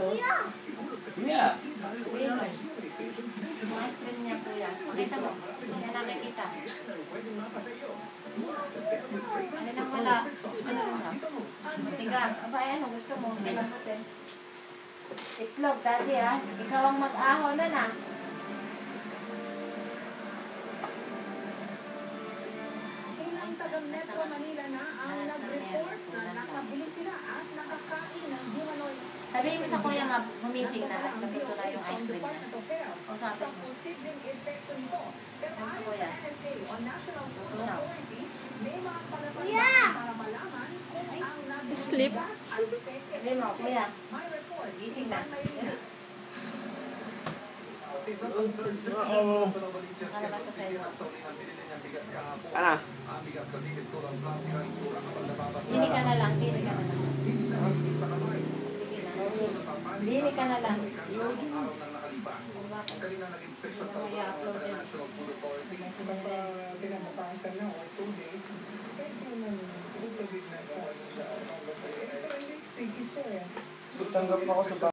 doon? Yeah. Yung ice cream niya, kuya. Pakita mo. Hindi na nakikita. Ano nang wala? Ano nang matigas. Aba, ano gusto mo? Malambutin. Itlog, daddy ha. Ikaw ang mag-aho na na. Tagang Metro Manila na ang nag-report na nakabili sila at nakakain ng humanoid. Sabihin mo sa kuya nga, gumising na at natuto na yung ice cream niya. O sabi mo. Posibleng epekto nito. Pero Ano sa ayon kuya? sa NFA o National Food Tutunaw. Authority, may mga palatandaan para malaman kung ang nabili Sleep. gas ay epekto. Sabihin mo, kuya, May report. gising na. Nakala sa cellphone. Ano? Dini ka na lang, dini ka na lang. Sige na. Dini ka na lang. I-upload din. Pinabukasan na o 2 days. Medyo nang tubig na siya. Pero hindi sticky siya eh. So, tanggap ako sa